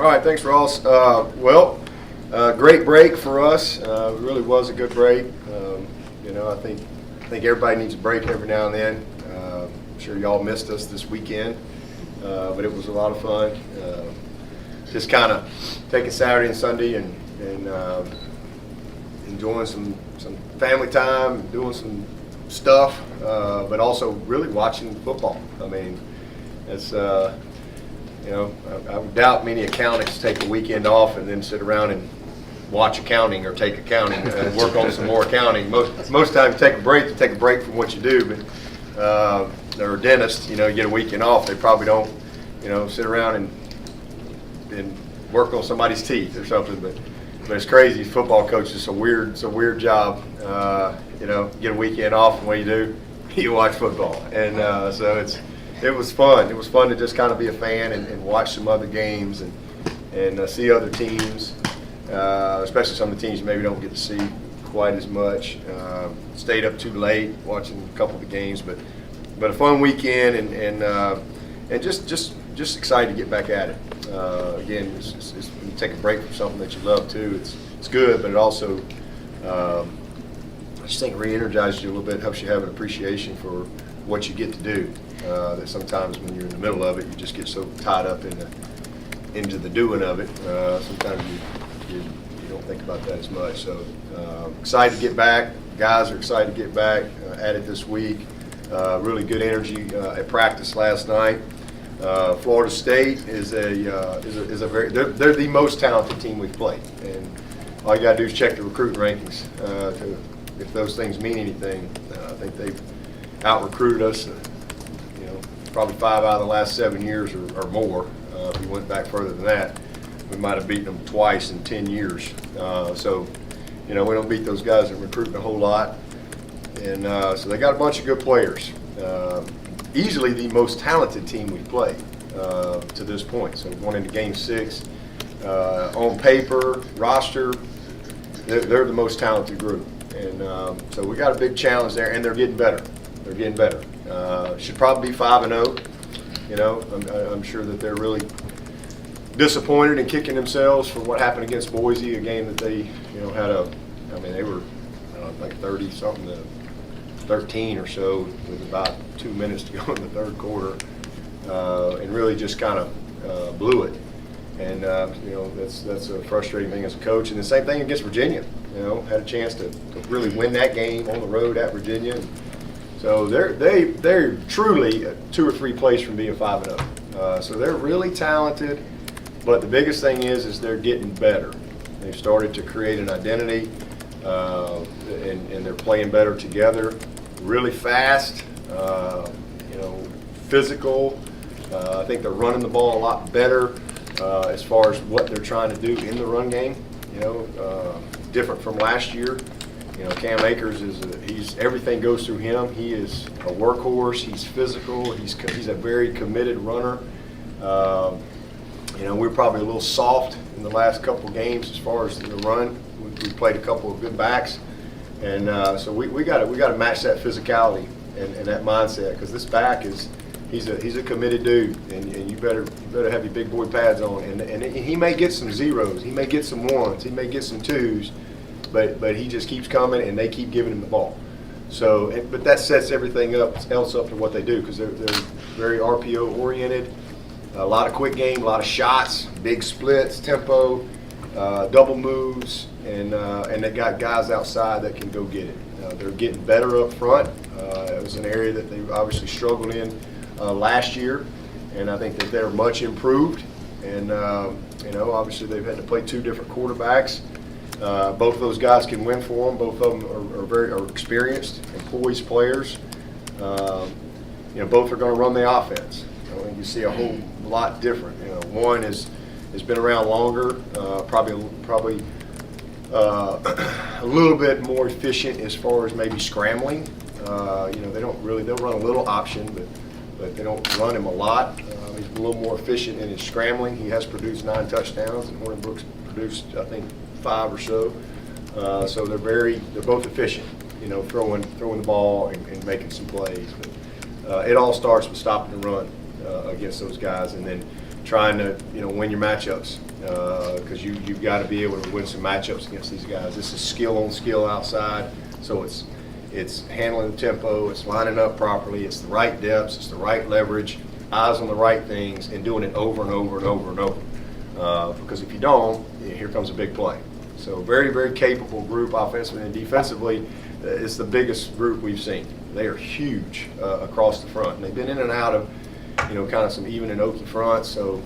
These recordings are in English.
All right, thanks, Ross. Great break for us. It really was a good break. I think everybody needs a break every now and then. I'm sure y'all missed us this weekend, but it was a lot of fun. Just kind of taking Saturday and Sunday and enjoying some family time, doing some stuff, but also really watching football. I mean, it's I doubt many accountants take a weekend off and then sit around and watch accounting or take accounting and work on some more accounting. Most times you take a break from what you do, but or a dentist, you get a weekend off, they probably don't, sit around and work on somebody's teeth or something. But it's crazy. Football coach is a weird job. Get a weekend off, and what do? You watch football, and so it was fun. It was fun to just kind of be a fan and watch some other games and see other teams, especially some of the teams you maybe don't get to see quite as much. Stayed up too late watching a couple of the games, but a fun weekend and just excited to get back at it. Again, it's when you take a break from something that you love too, it's good, but it also I just think re-energizes you a little bit, helps you have an appreciation for what you get to do. That sometimes when you're in the middle of it, you just get so tied up into the doing of it. Sometimes you don't think about that as much. So excited to get back. Guys are excited to get back at it this week. Really good energy at practice last night. Florida State is a very they're the most talented team we've played, and all you got to do is check the recruiting rankings if those things mean anything. I think they've out-recruited us. Probably 5 out of the last 7 years or more. If we went back further than that, we might have beaten them twice in 10 years. So we don't beat those guys that recruiting a whole lot, and so they got a bunch of good players. Easily the most talented team we've played to this point. So going into Game 6, on paper, roster, they're the most talented group, and so we got a big challenge there, and they're getting better. They're getting better. Should probably be 5-0. I'm sure that they're really disappointed and kicking themselves for what happened against Boise, a game that they, they were like 30-something to 13 or so with about 2 minutes to go in the third quarter, and really just kind of blew it. And that's a frustrating thing as a coach. And the same thing against Virginia. Had a chance to really win that game on the road at Virginia. So they're truly 2 or 3 plays from being 5-0. So they're really talented, but the biggest thing is they're getting better. They've started to create an identity, and they're playing better together. Really fast, physical. I think they're running the ball a lot better as far as what they're trying to do in the run game. Different from last year. Cam Akers everything goes through him. He is a workhorse. He's physical. He's a very committed runner. We're probably a little soft in the last couple of games as far as the run. We played a couple of good backs, and so we got to match that physicality and that mindset, because this back he's a committed dude, and you better have your big boy pads on. And he may get some zeros, he may get some ones, he may get some twos. But he just keeps coming, and they keep giving him the ball. So, but that sets everything else up to what they do, because they're very RPO oriented. A lot of quick game, a lot of shots, big splits, tempo, double moves, and they got guys outside that can go get it. They're getting better up front. It was an area that they obviously struggled in last year, and I think that they're much improved. And obviously they've had to play 2 different quarterbacks. Both of those guys can win for them. Both of them are experienced and poised players. Both are going to run the offense. You see a whole lot different. One has been around longer, probably a little bit more efficient as far as maybe scrambling. They'll run a little option, but they don't run him a lot. He's a little more efficient in his scrambling. He has produced 9 touchdowns, and Hornibrook's produced, I think, 5 or so. So they're both efficient, throwing the ball and making some plays. But it all starts with stopping the run against those guys, and then trying to win your matchups, because you've got to be able to win some matchups against these guys. This is skill on skill outside, so it's handling the tempo, it's lining up properly, it's the right depths, it's the right leverage, eyes on the right things, and doing it over and over and over and over. Because if you don't, here comes a big play. So very, very capable group offensively and defensively. It's the biggest group we've seen. They are huge across the front. And they've been in and out of kind of some even and oaky fronts. So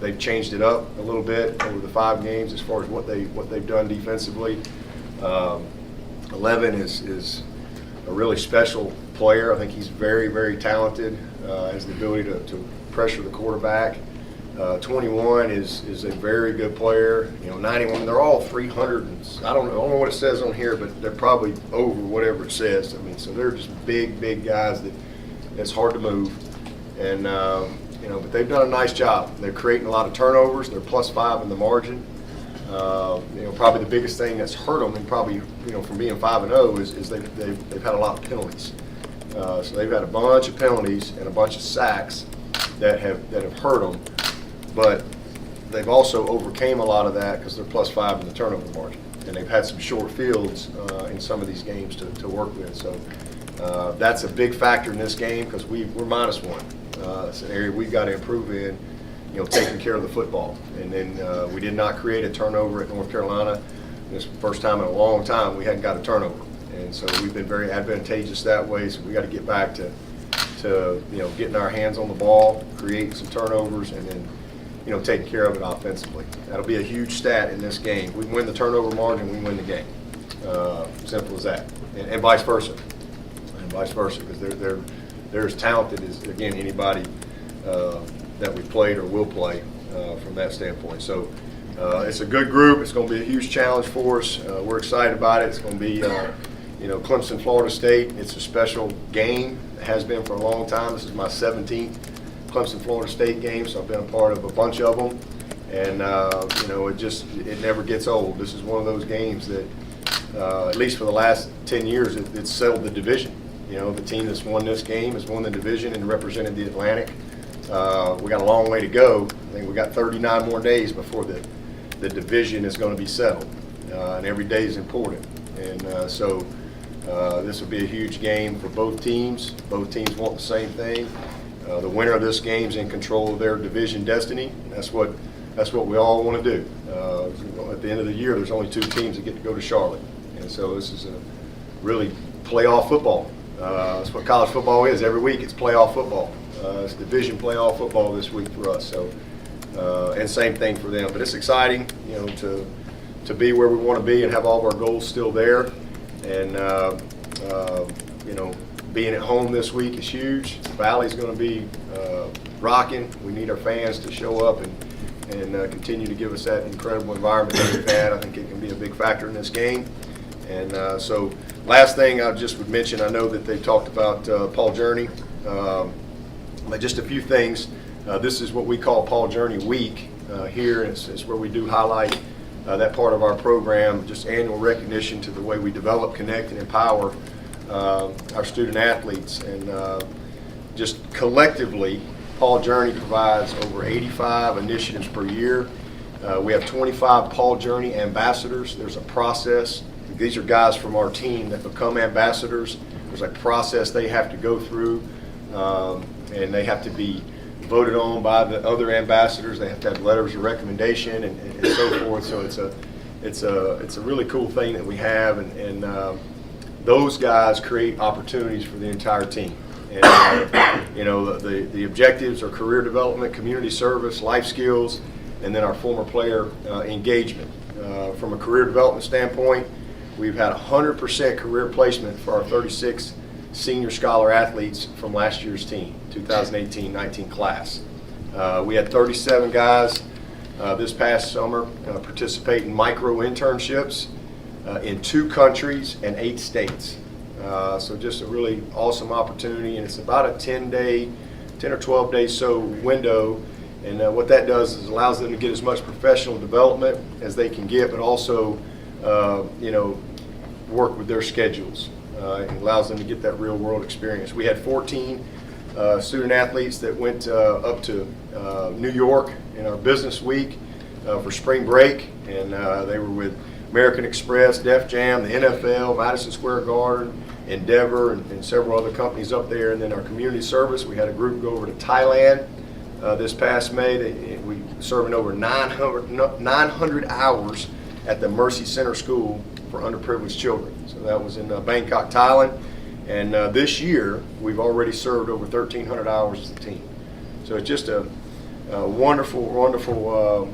they've changed it up a little bit over the 5 games as far as what they've done defensively. 11 is a really special player. I think he's very, very talented. Has the ability to pressure the quarterback. 21 is a very good player. 91, they're all 300. I don't know what it says on here, but they're probably over whatever it says. I mean, so they're just big guys that's hard to move. And but they've done a nice job. They're creating a lot of turnovers. They're +5 in the margin. Probably the biggest thing that's hurt them, and probably from being 5-0, is they've had a lot of penalties. So they've had a bunch of penalties and a bunch of sacks that have hurt them. But they've also overcame a lot of that because they're +5 in the turnover margin, and they've had some short fields in some of these games to work with. So that's a big factor in this game because we're -1. It's an area we've got to improve in. Taking care of the football. And then we did not create a turnover at North Carolina. This is the first time in a long time we hadn't got a turnover. And so we've been very advantageous that way. So we got to get back to getting our hands on the ball, creating some turnovers, and then taking care of it offensively. That'll be a huge stat in this game. We win the turnover margin, we win the game. Simple as that. And vice versa. Because they're as talented as, again, anybody that we played or will play from that standpoint. So it's a good group. It's going to be a huge challenge for us. We're excited about it. It's going to be, Clemson, Florida State. It's a special game. It has been for a long time. This is my 17th Clemson, Florida State game, so I've been a part of a bunch of them. And, it never gets old. This is one of those games that, at least for the last 10 years, it's settled the division. The team that's won this game has won the division and represented the Atlantic. We got a long way to go. I think we got 39 more days before the division is going to be settled, and every day is important. And so this will be a huge game for both teams. Both teams want the same thing. The winner of this game is in control of their division destiny. That's what we all want to do. At the end of the year, there's only 2 teams that get to go to Charlotte, and so this is a really playoff football. That's what college football is. Every week, it's playoff football. It's division playoff football this week for us. So, and same thing for them. But it's exciting, to be where we want to be and have all of our goals still there. And being at home this week is huge. The Valley's going to be rocking. We need our fans to show up and continue to give us that incredible environment that we've had. I think it can be a big factor in this game. And so, last thing I just would mention, I know that they talked about Paul Journey. But just a few things. This is what we call Paul Journey Week here. It's where we do highlight that part of our program, just annual recognition to the way we develop, connect, and empower our student athletes. And just collectively, Paul Journey provides over 85 initiatives per year. We have 25 Paul Journey ambassadors. There's a process. These are guys from our team that become ambassadors. There's a process they have to go through. And they have to be voted on by the other ambassadors. They have to have letters of recommendation and so forth. So it's a really cool thing that we have, and those guys create opportunities for the entire team. And the objectives are career development, community service, life skills, and then our former player engagement. From a career development standpoint, we've had 100% career placement for our 36 senior scholar athletes from last year's team, 2018-19 class. We had 37 guys this past summer participate in micro internships in 2 countries and 8 states. So just a really awesome opportunity, and it's about a 10 or 12 day so window. And what that does is allows them to get as much professional development as they can get, but also work with their schedules. It allows them to get that real world experience. We had 14 student athletes that went up to New York in our business week for spring break, and they were with American Express, Def Jam, the NFL, Madison Square Garden, Endeavor, and several other companies up there. And then our community service, we had a group go over to Thailand this past May. We serving over 900 hours at the Mercy Center School for underprivileged children. So that was in Bangkok, Thailand. And this year, we've already served over 1,300 hours as a team. So it's just a wonderful, wonderful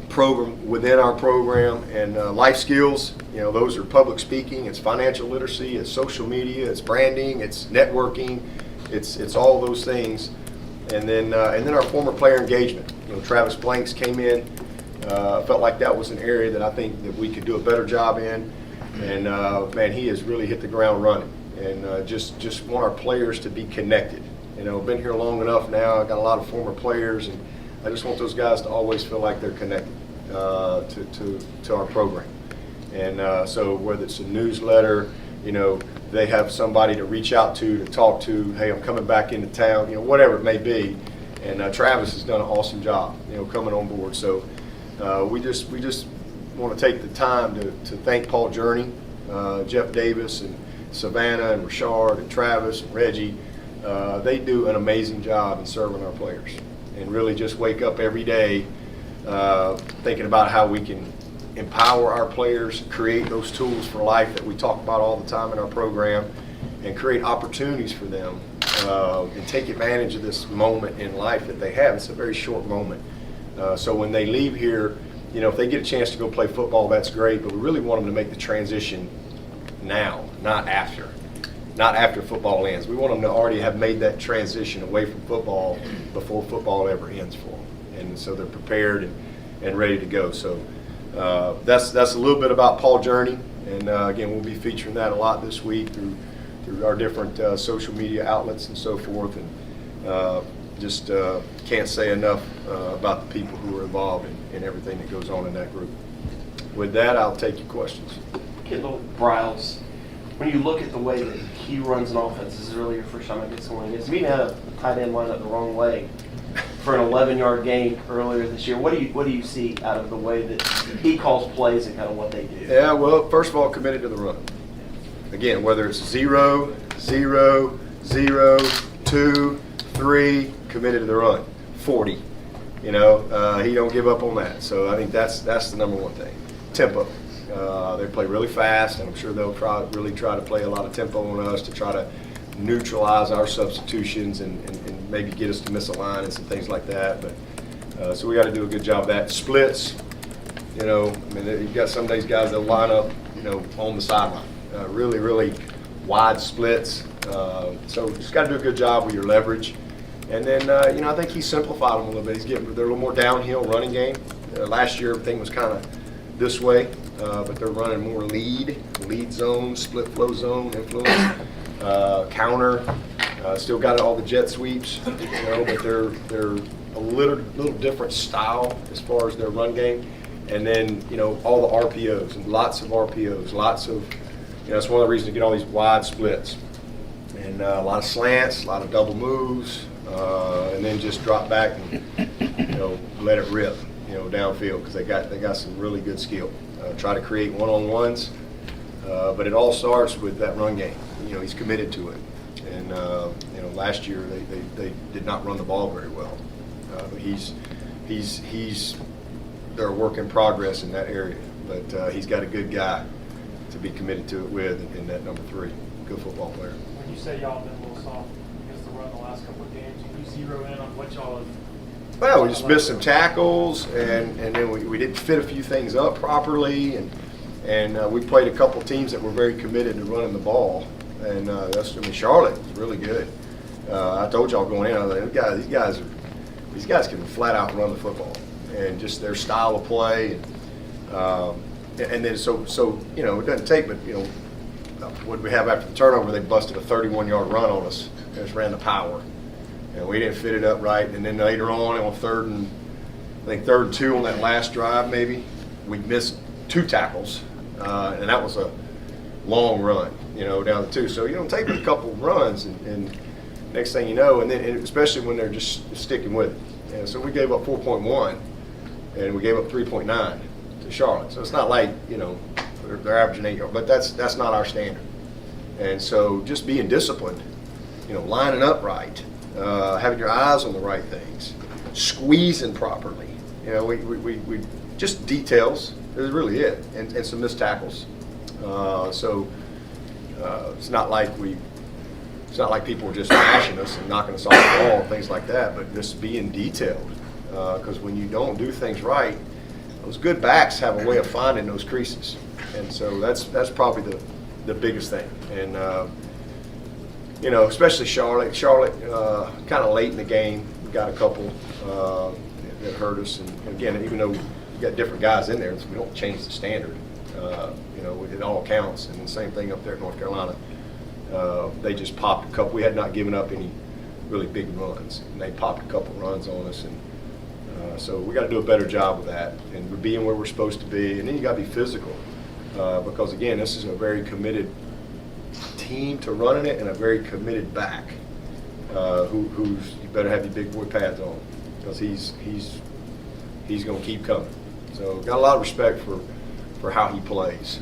program within our program. And life skills, those are public speaking, it's financial literacy, it's social media, it's branding, it's networking, it's all those things. And then our former player engagement. Travis Blanks came in. Felt like that was an area that I think that we could do a better job in. And man, he has really hit the ground running. And just want our players to be connected. Been here long enough now. I got a lot of former players, and I just want those guys to always feel like they're connected to our program. And so whether it's a newsletter, they have somebody to reach out to talk to. Hey, I'm coming back into town. Whatever it may be. And Travis has done an awesome job. Coming on board. So we just want to take the time to thank Paul Journey, Jeff Davis, and Savannah, and Rashard, and Travis, and Reggie. They do an amazing job in serving our players, and really just wake up every day thinking about how we can empower our players, create those tools for life that we talk about all the time in our program, and create opportunities for them and take advantage of this moment in life that they have. It's a very short moment. So when they leave here, if they get a chance to go play football, that's great, but we really want them to make the transition now, not after. Not after football ends. We want them to already have made that transition away from football before football ever ends for them. And so they're prepared and ready to go. So that's a little bit about Paul Journey. And again, we'll be featuring that a lot this week through our different social media outlets and so forth. And just can't say enough about the people who are involved in everything that goes on in that group. With that, I'll take your questions. Kendall Briles, when you look at the way that he runs an offense, this is really your first time against someone against him. He had a tight end line up the wrong way for an 11-yard gain earlier this year. What do you see out of the way that he calls plays and kind of what they do? Yeah, well, first of all, committed to the run. Again, whether it's 0, 0, 0, 2, 3, committed to the run. 40. He don't give up on that. So I think that's the number one thing. Tempo. They play really fast, and I'm sure they'll really try to play a lot of tempo on us to try to neutralize our substitutions and maybe get us to miss a line and some things like that. But so we got to do a good job of that. Splits, you've got some of these guys that line up, on the sideline. Really, really wide splits. So just got to do a good job with your leverage. And then, I think he simplified them a little bit. They're a little more downhill running game. Last year, everything was kind of this way. But they're running more lead zone, split flow zone, influence, counter. Still got all the jet sweeps, but they're a little different style as far as their run game. And then all the RPOs, and lots of RPOs, lots of that's one of the reasons to get all these wide splits, and a lot of slants, a lot of double moves, and then just drop back and let it rip, downfield, because they got some really good skill. Try to create one-on-ones, but it all starts with that run game. He's committed to it, and last year they did not run the ball very well. But they're a work in progress in that area, but he's got a good guy to be committed to it with, in that number 3, good football player. When you say y'all have been a little soft against the run the last couple of games, can you zero in on what y'all have? Well, we just missed some tackles, and then we didn't fit a few things up properly, and we played a couple teams that were very committed to running the ball, and Charlotte was really good. I told y'all going in, I was like, these guys can flat out run the football, and just their style of play, and then so it doesn't take, but what we have after the turnover, they busted a 31-yard run on us, and just ran the power. And we didn't fit it up right. And then later on third and 2 on that last drive, maybe, we missed 2 tackles. And that was a long run, down the 2. So, take a couple runs and next thing you know, and especially when they're just sticking with it. And so we gave up 4.1, and we gave up 3.9 to Charlotte. So it's not like, you know, they're averaging 8 yards, but that's not our standard. And so just being disciplined, you know, lining up right, having your eyes on the right things, squeezing properly. You know, we just details is really it, and some missed tackles. So it's not like people were just smashing us and knocking us off the ball and things like that, but just being detailed. Because when you don't do things right, those good backs have a way of finding those creases, and so that's probably the biggest thing. And you know, especially Charlotte kind of late in the game, we got a couple that hurt us. And again, even though we got different guys in there, we don't change the standard. You know, it all counts. And the same thing up there at North Carolina. They just popped a couple. We had not given up any really big runs, and they popped a couple runs on us. And so we got to do a better job of that, and we're being where we're supposed to be. And then you got to be physical, because again, this is a very committed team to running it, and a very committed back. Who's you better have your big boy pads on, because he's going to keep coming. So got a lot of respect for how he plays.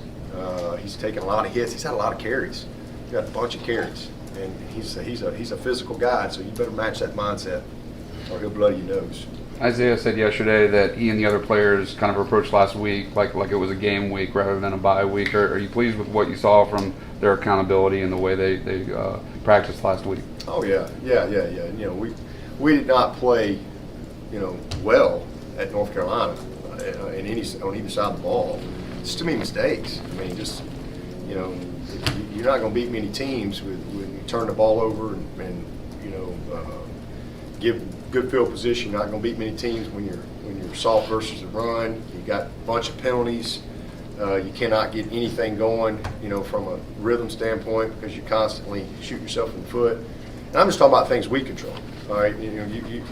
He's taken a lot of hits. He's had a lot of carries. He's got a bunch of carries, and he's a physical guy. So you better match that mindset, or he'll bloody your nose. Isaiah said yesterday that he and the other players kind of approached last week like it was a game week rather than a bye week. Are you pleased with what you saw from their accountability and the way they practiced last week? Oh yeah. You know, we did not play, you know, well at North Carolina on either side of the ball. It's too many mistakes. I mean, just, you know, you're not going to beat many teams when you turn the ball over and you know, give good field position. You're not going to beat many teams when you're soft versus the run. You got a bunch of penalties. You cannot get anything going, you know, from a rhythm standpoint, because you constantly shoot yourself in the foot. And I'm just talking about things we control. All right, you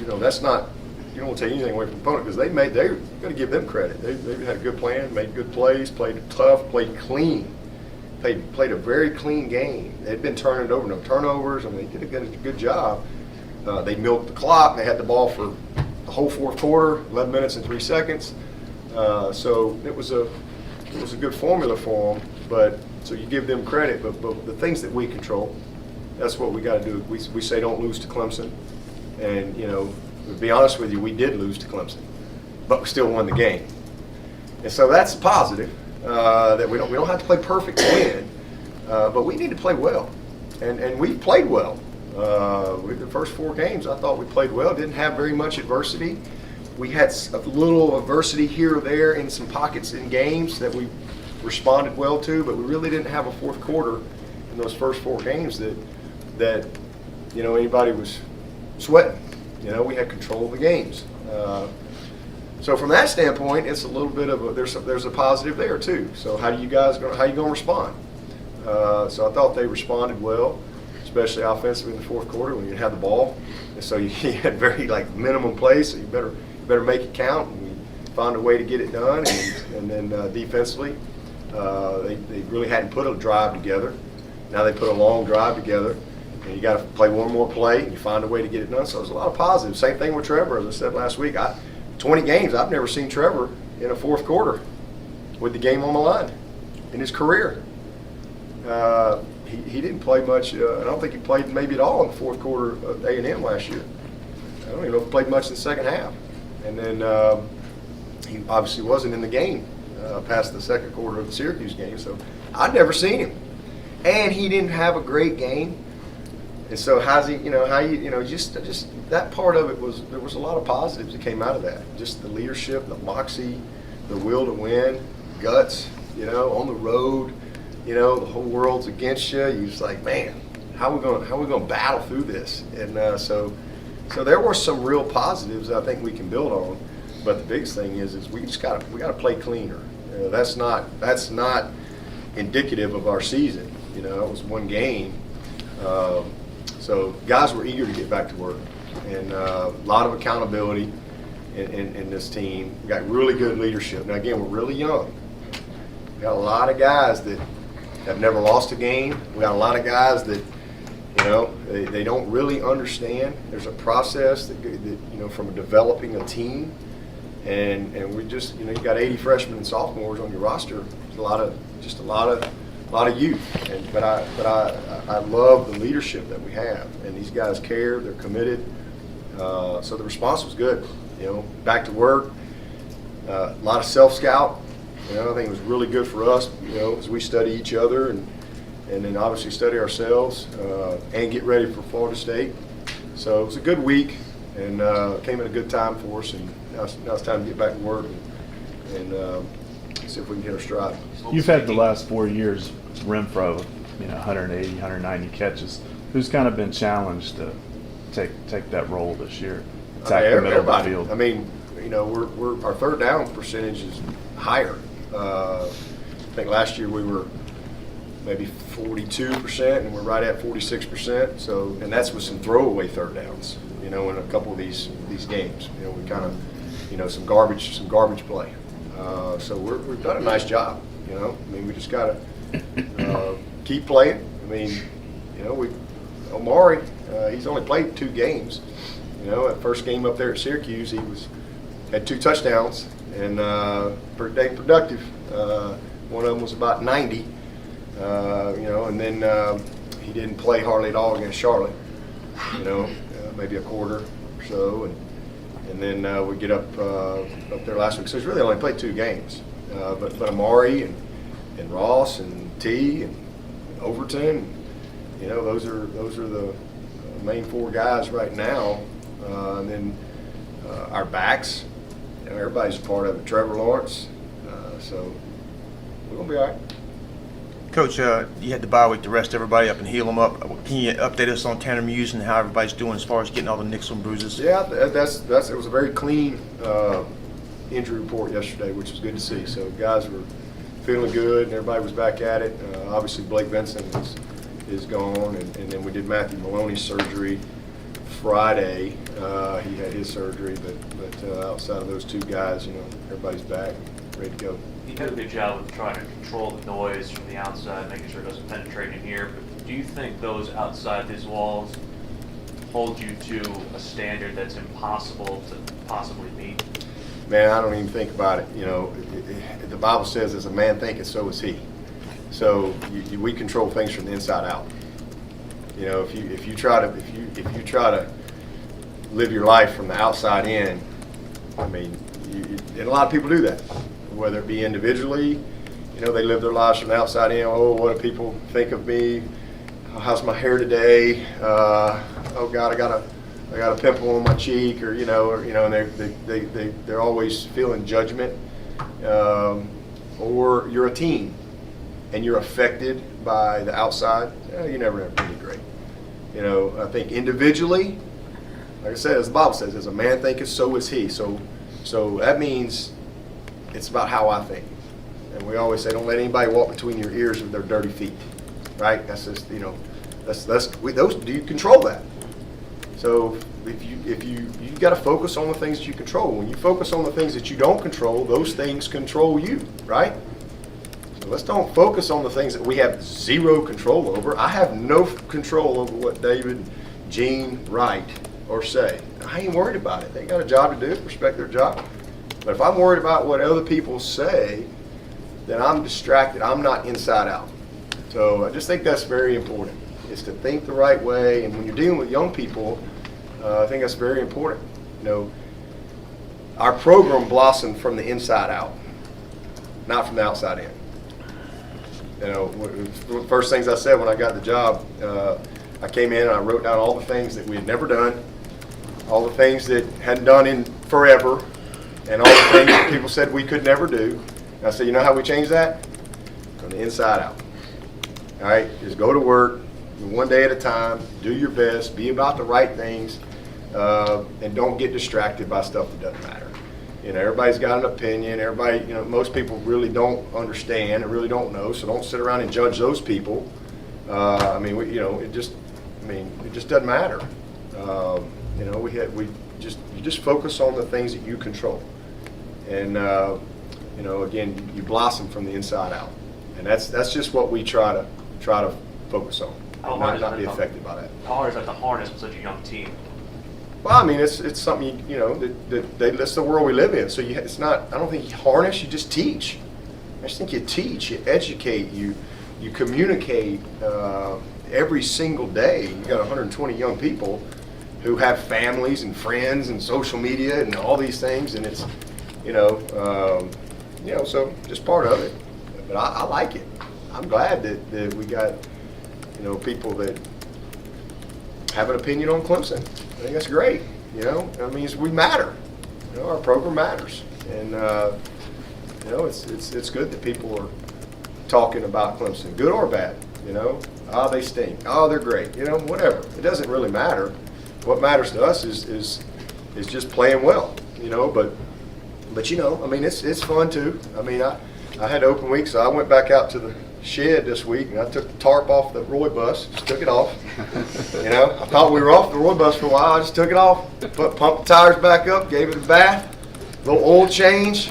know that's not. You don't want to take anything away from the opponent, because they're going to give them credit. They've had a good plan, made good plays, played tough, played clean, played a very clean game. They'd been turning it over, no turnovers. I mean, they did a good job. They milked the clock. They had the ball for the whole fourth quarter, 11 minutes and 3 seconds. So it was a good formula for them. But so you give them credit. But the things that we control, that's what we got to do. We say don't lose to Clemson, and you know, to be honest with you, we did lose to Clemson, but we still won the game. And so that's positive, that we don't have to play perfect to win, but we need to play well, and we played well. The first 4 games, I thought we played well. Didn't have very much adversity. We had a little adversity here or there in some pockets in games that we responded well to, but we really didn't have a fourth quarter in those first 4 games that you know, anybody was sweating. You know, we had control of the games. So from that standpoint, it's a little bit of there's a positive there too. So how you going to respond? So I thought they responded well, especially offensively in the fourth quarter when you had the ball. And so you had very minimum plays, so you better make it count, and we found a way to get it done. And then defensively, they really hadn't put a drive together. Now they put a long drive together, and you got to play one more play, and you find a way to get it done. So there's a lot of positives. Same thing with Trevor, as I said last week. 20 games, I've never seen Trevor in a fourth quarter with the game on the line in his career. He didn't play much. I don't think he played maybe at all in the fourth quarter of A&M last year. I don't even know if he played much in the second half. And then he obviously wasn't in the game past the second quarter of the Syracuse game. So I'd never seen him. And he didn't have a great game. And so just that part of it was, there was a lot of positives that came out of that. Just the leadership, the moxie, the will to win, guts, on the road. The whole world's against you. You're just like, man, how are we going to battle through this? And so there were some real positives I think we can build on. But the biggest thing is we got to play cleaner. That's not indicative of our season. It was one game. So guys were eager to get back to work, and a lot of accountability in this team. We got really good leadership. Now again, we're really young. We got a lot of guys that have never lost a game. We got a lot of guys that, You know, they don't really understand. There's a process that you know, from developing a team, and we just, you know, you got 80 freshmen and sophomores on your roster. There's a lot of youth. But I love the leadership that we have, and these guys care. They're committed. So the response was good. You know, back to work. A lot of self-scout. You know, I think it was really good for us. You know, as we study each other and then obviously study ourselves and get ready for Florida State. So it was a good week, and came at a good time for us, and now it's time to get back to work and see if we can hit our stride. You've had the last 4 years Renfro, you know, 180, 190 catches. Who's kind of been challenged to take that role this year? Attack the middle of the field. I mean, you know, we're our third down percentage is higher. I think last year we were maybe 42%, and we're right at 46%. So, and that's with some throwaway third downs. You know, in a couple of these games, you know, we kind of, you know, some garbage play. So we've done a nice job. You know, I mean, we just gotta keep playing. I mean, you know, Omari, he's only played 2 games. You know, that first game up there at Syracuse, he had 2 touchdowns and pretty dang productive. One of them was about 90. You know, and then he didn't play hardly at all against Charlotte. You know, maybe a quarter or so, and then we get up there last week. So he's really only played 2 games. But Amari and Ross and T and Overton, you know, those are the main 4 guys right now. And then our backs, you know, everybody's a part of it. Trevor Lawrence, so we're gonna be all right. Coach, you had the bye week to rest everybody up and heal them up. Can you update us on Tanner Muse and how everybody's doing as far as getting all the nicks and bruises? Yeah, it was a very clean injury report yesterday, which was good to see. So guys were feeling good, and everybody was back at it. Obviously, Blake Benson is gone, and then we did Matthew Maloney's surgery Friday. He had his surgery, but outside of those 2 guys, you know, everybody's back, ready to go. You did a good job with trying to control the noise from the outside, making sure it doesn't penetrate in here. But do you think those outside these walls hold you to a standard that's impossible to possibly meet? Man, I don't even think about it. You know, the Bible says, "As a man thinketh, so is he." So we control things from the inside out. You know, if you try to live your life from the outside in, I mean, and a lot of people do that. Whether it be individually, you know, they live their lives from the outside in. Oh, what do people think of me? How's my hair today? Oh God, I got a pimple on my cheek, or and they're always feeling judgment. Or you're a team, and you're affected by the outside. You never have really great. You know, I think individually, like I said, as the Bible says, as a man thinketh, so is he. So that means it's about how I think. And we always say, don't let anybody walk between your ears with their dirty feet, right? That's just, you know, do you control that? So if you got to focus on the things that you control. When you focus on the things that you don't control, those things control you, right? So let's don't focus on the things that we have 0 control over. I have no control over what David, Gene write or say. I ain't worried about it. They got a job to do. Respect their job. But if I'm worried about what other people say, then I'm distracted. I'm not inside out. So I just think that's very important, is to think the right way. And when you're dealing with young people, I think that's very important. You know, our program blossomed from the inside out, not from the outside in. You know, one of the first things I said when I got the job, I came in and I wrote down all the things that we had never done, all the things that hadn't done in forever, and all the things that people said we could never do. And I said, you know how we change that? From the inside out. All right, just go to work, one day at a time, do your best, be about the right things, and don't get distracted by stuff that doesn't matter. You know, everybody's got an opinion. Everybody, you know, most people really don't understand and really don't know, so don't sit around and judge those people. I mean, it just doesn't matter. You know, you just focus on the things that you control. And you know, again, you blossom from the inside out, and that's just what we try to focus on. How hard is not that be to- affected by that. How hard is that to harness with such a young team? Well, I mean, it's something that's the world we live in. So it's not. I don't think you harness. You just teach. I just think you teach, you educate, you communicate every single day. You got 120 young people who have families and friends and social media and all these things, and it's so just part of it. But I like it. I'm glad that we got people that have an opinion on Clemson. I think that's great. That means we matter. Our program matters, and it's good that people are talking about Clemson, good or bad. Oh, they stink. Oh, they're great. Whatever. It doesn't really matter. What matters to us is just playing well. But I mean, it's fun too. I mean, I had open week, so I went back out to the shed this week and I took the tarp off the Roy bus, just took it off. I thought we were off the Roy bus for a while. I just took it off, pumped the tires back up, gave it a bath, little oil change,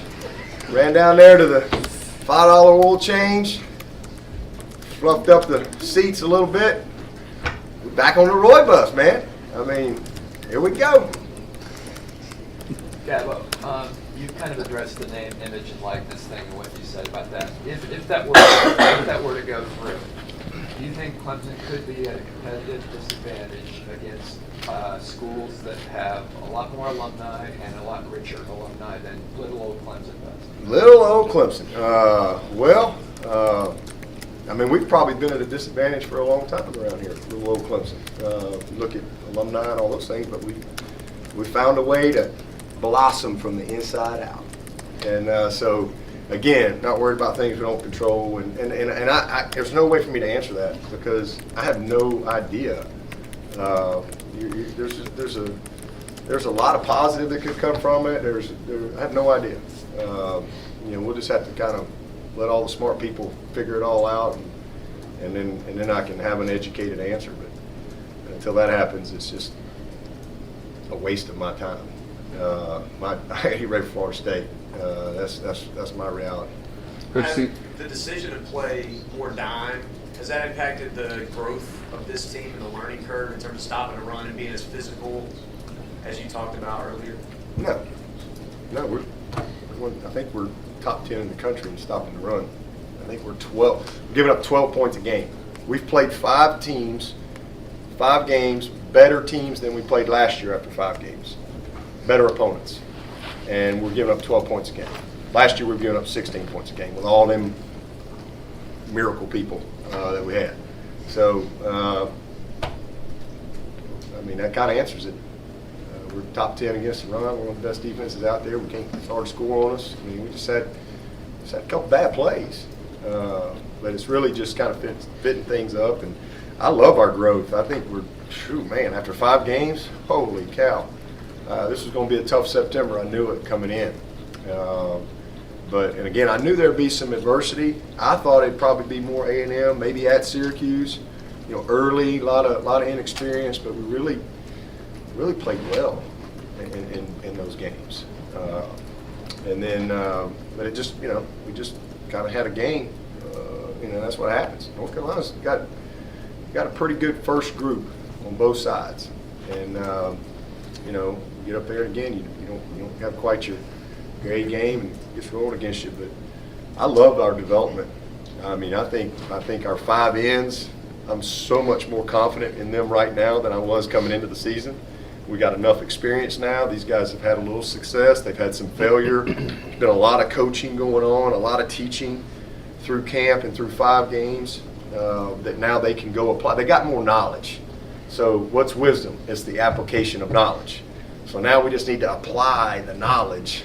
ran down there to the $5 oil change, fluffed up the seats a little bit. We're back on the Roy bus, man. I mean, here we go. Dabo, you kind of addressed the name, image, and likeness thing and what you said about that. If that were to go through, do you think Clemson could be at a competitive disadvantage against schools that have a lot more alumni and a lot richer alumni than little old Clemson does? Little old Clemson. I mean, we've probably been at a disadvantage for a long time around here, little old Clemson. Look at alumni and all those things, but we found a way to blossom from the inside out. And so, again, not worried about things we don't control. And there's no way for me to answer that because I have no idea. There's a lot of positive that could come from it. I have no idea. We'll just have to kind of let all the smart people figure it all out, and then I can have an educated answer. But until that happens, it's just a waste of my time. I get ready for Florida State. That's my reality. Coach, The decision to play more dime, has that impacted the growth of this team and the learning curve in terms of stopping the run and being as physical as you talked about earlier? No, I think we're top 10 in the country in stopping the run. I think we're giving up 12 points a game. We've played 5 games, better teams than we played last year after 5 games. Better opponents. And we're giving up 12 points a game. Last year we were giving up 16 points a game with all them miracle people that we had. So, I mean, that kind of answers it. We're top 10 against the run. We're one of the best defenses out there. We can't hard to score on us. I mean, we just had a couple bad plays. But it's really just kind of fitting things up. And I love our growth. I think after 5 games, holy cow. This was going to be a tough September. I knew it coming in. And again, I knew there'd be some adversity. I thought it'd probably be more A&M, maybe at Syracuse. Early, a lot of inexperience, but we really played well in those games. But it just, we just kind of had a game. That's what happens. North Carolina's got a pretty good first group on both sides, and you get up there again, you don't have quite your A game and it gets rolled against you. But I love our development. I mean, I think our 5 ends. I'm so much more confident in them right now than I was coming into the season. We got enough experience now. These guys have had a little success. They've had some failure. There's been a lot of coaching going on, a lot of teaching through camp and through 5 games that now they can go apply. They got more knowledge. So what's wisdom? It's the application of knowledge. So now we just need to apply the knowledge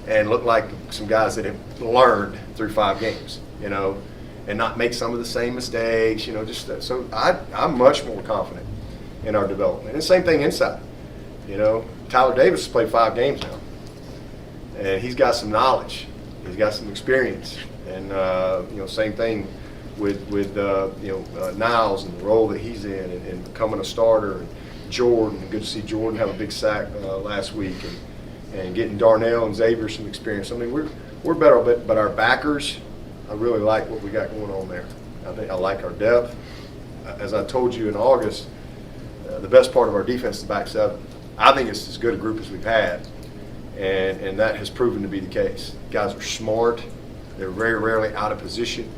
and look like some guys that have learned through 5 games, and not make some of the same mistakes, so I'm much more confident in our development. And the same thing inside. Tyler Davis has played 5 games now, and he's got some knowledge, he's got some experience, and same thing with Niles and the role that he's in, and becoming a starter, and Jordan. Good to see Jordan have a big sack last week, and getting Darnell and Xavier some experience. I mean, we're better, but our backers, I really like what we got going on there. I think I like our depth. as I told you in August, the best part of our defense is back seven. I think it's as good a group as we've had, and that has proven to be the case. Guys are smart. They're very rarely out of position.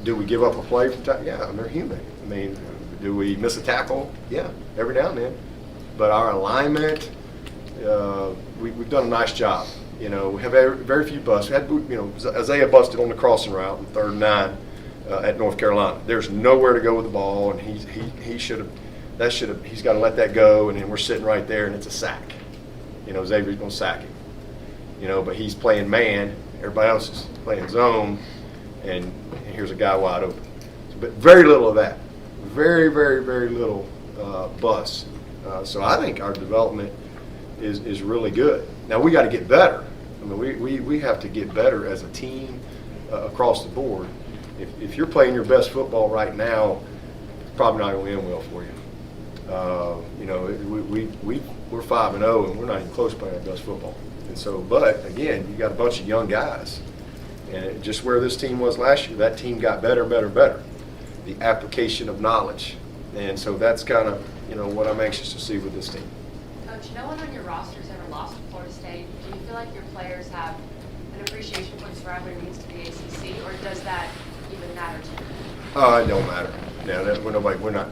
Do we give up a play from time? Yeah, they're human. I mean, do we miss a tackle? Yeah, every now and then. But our alignment, we've done a nice job. You know, we have very few busts. We had, you know, Isaiah busted on the crossing route in 3rd and 9 at North Carolina. There's nowhere to go with the ball, and he should have. He's got to let that go, and then we're sitting right there, and it's a sack. You know, Xavier's going to sack him. You know, but he's playing man. Everybody else is playing zone, and here's a guy wide open. But very little of that. Very, very, very little busts. So I think our development is really good. Now we got to get better. I mean, we have to get better as a team across the board. If you're playing your best football right now, it's probably not going to end well for you. You know, we're 5-0 and we're not even close to playing our best football. And so, but again, you got a bunch of young guys, and just where this team was last year, that team got better and better and better. The application of knowledge, and so that's kind of, you know, what I'm anxious to see with this team. Coach, no one on your roster has ever lost to Florida State. Do you feel like your players have an appreciation for this rivalry means to the ACC, or does that even matter to you? It don't matter. No, we're not.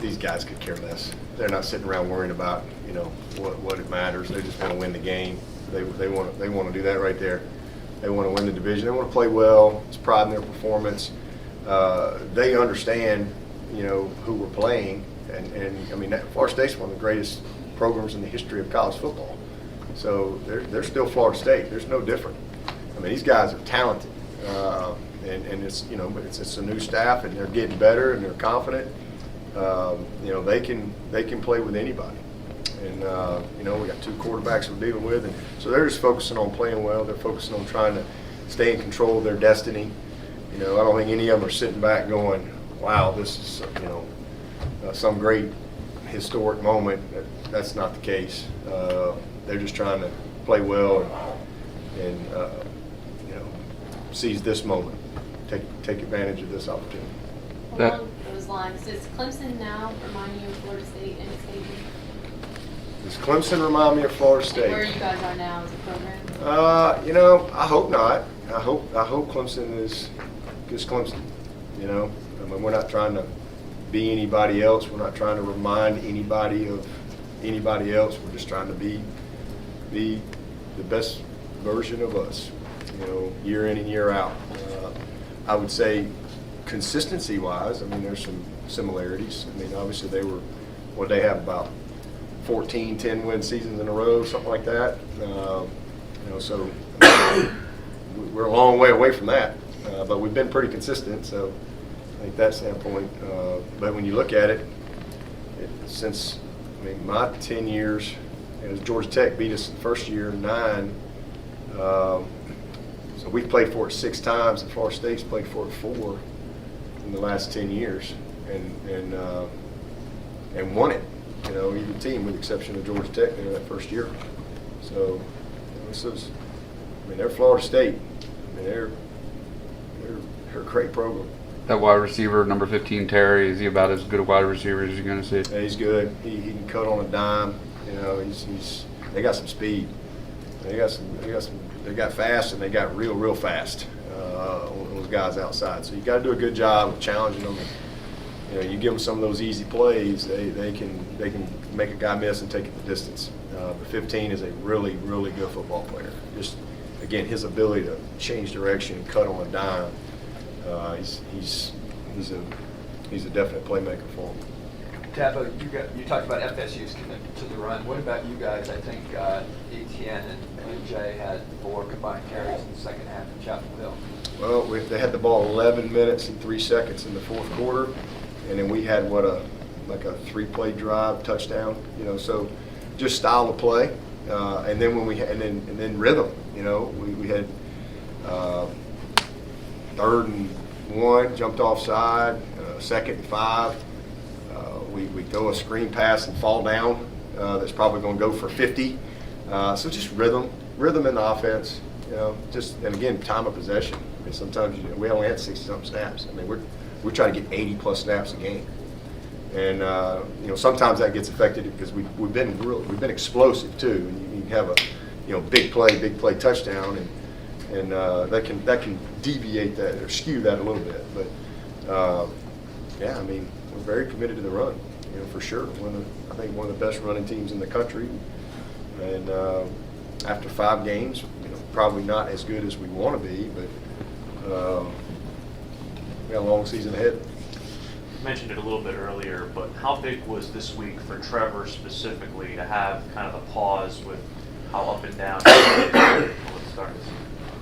These guys could care less. They're not sitting around worrying about, you know, what it matters. They just want to win the game. They want to do that right there. They want to win the division. They want to play well. It's pride in their performance. They understand, you know, who we're playing, and I mean, Florida State's one of the greatest programs in the history of college football. So they're still Florida State. There's no different. I mean, these guys are talented, and it's, you know, but it's a new staff, and they're getting better, and they're confident. You know, they can play with anybody. And, you know, we got 2 quarterbacks we're dealing with. And so they're just focusing on playing well. They're focusing on trying to stay in control of their destiny. You know, I don't think any of them are sitting back going, wow, this is, you know, some great historic moment. That's not the case. They're just trying to play well and you know, seize this moment, take advantage of this opportunity. Along those lines, does Clemson now remind you of Florida State in its debut? Does Clemson remind me of Florida State? Where you guys are now as a program? You know, I hope not. I hope Clemson is Clemson. You know, I mean, we're not trying to be anybody else. We're not trying to remind anybody of anybody else. We're just trying to be the best version of us. You know, year in and year out. I would say consistency-wise, I mean, there's some similarities. I mean, obviously they have about 14 10-win seasons in a row, something like that. You know, so we're a long way away from that, but we've been pretty consistent. So I think that standpoint. But when you look at it, since my 10 years, as Georgia Tech beat us the first year 9. So we've played for it 6 times, and Florida State's played for it 4 in the last 10 years, and won it. You know, even team with the exception of Georgia Tech there that first year. So you know, this is, I mean, they're Florida State. I mean, they're a great program. That wide receiver, number 15, Terry, is he about as good a wide receiver as you're going to see? Yeah, he's good. He can cut on a dime. You know, they got some speed. They got fast, and they got real fast on those guys outside. So you got to do a good job of challenging them. You know, you give them some of those easy plays, they can make a guy miss and take it the distance. But 15 is a really good football player. Just again, his ability to change direction and cut on a dime. He's a definite playmaker for him. Dabo, you talked about FSU's commitment to the run. What about you guys? I think Etienne and Jay had 4 combined carries in the second half of Chapel Hill. Well, they had the ball 11 minutes and 3 seconds in the fourth quarter, and then we had a 3-play drive touchdown. You know, so just style of play, and then and then rhythm. You know, we had 3rd and 1, jumped offside, 2nd and 5. We throw a screen pass and fall down. That's probably going to go for 50. So just rhythm in the offense. You know, and again, time of possession. I mean, sometimes we only had 60-something snaps. I mean, we try to get 80+ snaps a game. And sometimes that gets affected because we've been explosive too. And you can have a big play touchdown, and that can deviate that or skew that a little bit. But yeah, I mean, we're very committed to the run, for sure. I think one of the best running teams in the country. And after 5 games, probably not as good as we want to be, but we got a long season ahead. You mentioned it a little bit earlier, but how big was this week for Trevor specifically to have kind of the pause with how up and down he is before it starts?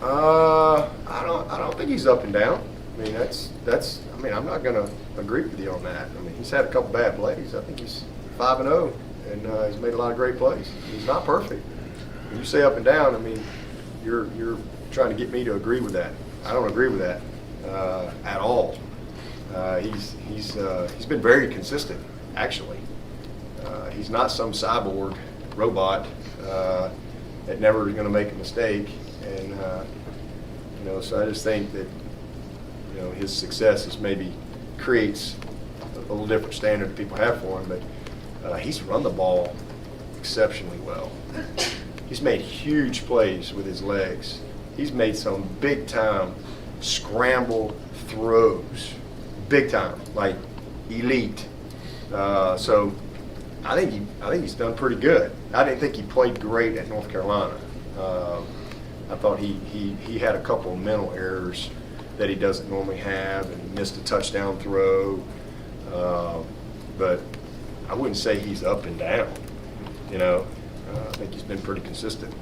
I don't think he's up and down. I mean, I'm not going to agree with you on that. I mean, he's had a couple bad plays. I think he's 5-0, and he's made a lot of great plays. He's not perfect. When you say up and down, I mean, you're trying to get me to agree with that. I don't agree with that at all. He's been very consistent, actually. He's not some cyborg robot that never is going to make a mistake, and so I just think that his success is maybe creates a little different standard that people have for him, but he's run the ball exceptionally well. He's made huge plays with his legs. He's made some big time scramble throws. Big time, like elite. So I think he's done pretty good. I didn't think he played great at North Carolina. I thought he had a couple of mental errors that he doesn't normally have, and he missed a touchdown throw. But I wouldn't say he's up and down. I think he's been pretty consistent.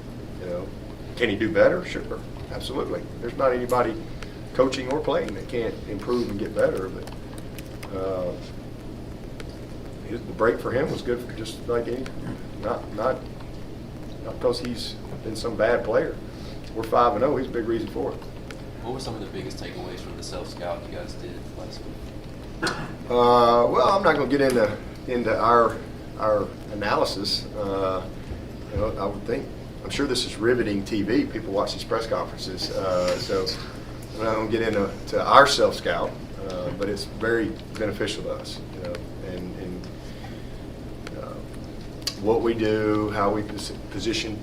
Can he do better? Sure, absolutely. There's not anybody coaching or playing that can't improve and get better, but the break for him was good for just like any, not because he's been some bad player. We're 5-0. He's a big reason for it. What were some of the biggest takeaways from the self-scout you guys did last week? Well, I'm not going to get into our analysis. I would think, I'm sure this is riveting TV. People watch these press conferences, so I'm not going to get into our self-scout, but it's very beneficial to us, and what we do, how we position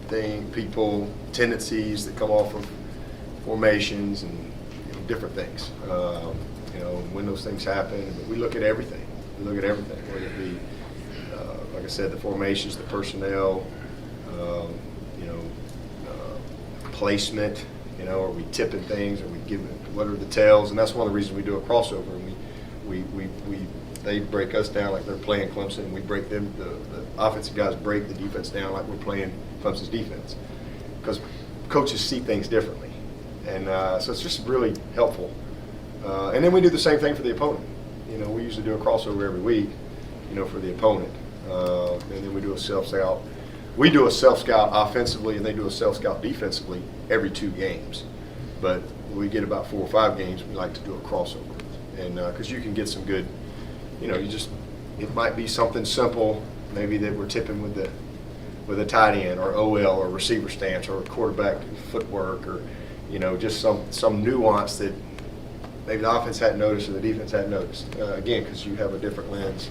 people, tendencies that come off of formations, and different things. When those things happen, but we look at everything. Whether it be, like I said, the formations, the personnel, placement. Are we tipping things? Are we giving? What are the tells? And that's one of the reasons we do a crossover. And they break us down like they're playing Clemson, and we break them. The offensive guys break the defense down like we're playing Clemson's defense, because coaches see things differently, and so it's just really helpful. And then we do the same thing for the opponent. We usually do a crossover every week, for the opponent, and then we do a self-scout. We do a self-scout offensively, and they do a self-scout defensively every 2 games. But when we get about 4 or 5 games, we like to do a crossover, and because you can get some good, it might be something simple, maybe that we're tipping with a tight end or OL or receiver stance or quarterback footwork, or just some nuance that maybe the offense hadn't noticed or the defense hadn't noticed. Again, because you have a different lens,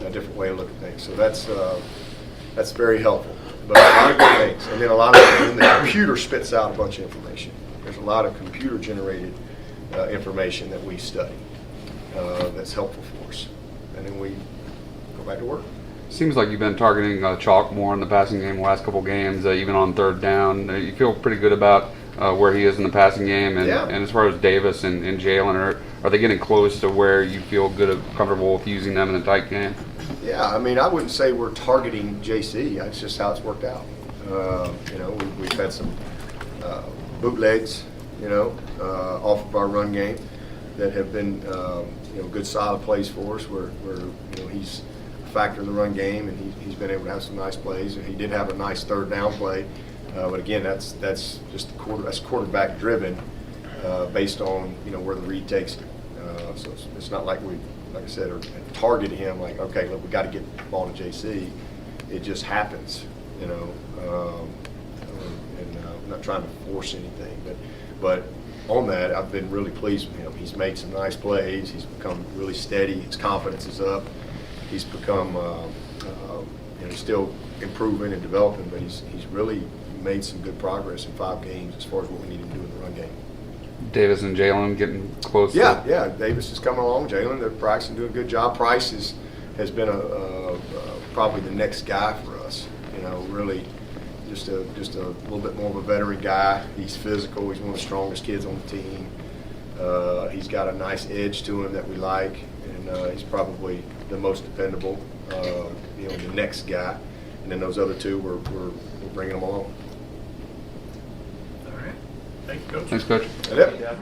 a different way to look at things. So that's very helpful. But a lot of good things, and then the computer spits out a bunch of information. There's a lot of computer-generated information that we study that's helpful for us, and then we go back to work. Seems like you've been targeting Chalk more in the passing game the last couple games, even on 3rd down. You feel pretty good about where he is in the passing game, and, Yeah. and as far as Davis and Jalen, are they getting close to where you feel comfortable with using them in a tight game? Yeah, I mean, I wouldn't say we're targeting JC. That's just how it's worked out. We've had some bootlegs, off of our run game that have been, good solid plays for us. Where he's a factor in the run game, and he's been able to have some nice plays. And he did have a nice 3rd down play, but again, that's just that's quarterback driven, based on where the read takes him. So it's not like we, like I said, or target him like, okay, look, we got to get the ball to JC. It just happens, and I'm not trying to force anything, but on that, I've been really pleased with him. He's made some nice plays. He's become really steady. His confidence is up. He's become, he's still improving and developing, but he's really made some good progress in 5 games as far as what we need him to do in the run game. Davis and Jalen getting close. Yeah, yeah. Davis is coming along. Jalen, they're practicing, doing a good job. Price has been probably the next guy for us. You know, really just a little bit more of a veteran guy. He's physical. He's one of the strongest kids on the team. He's got a nice edge to him that we like, and he's probably the most dependable. The next guy, and then those other 2, we're bringing them along. All right. Thank you, Coach. Thanks, Coach. Yep.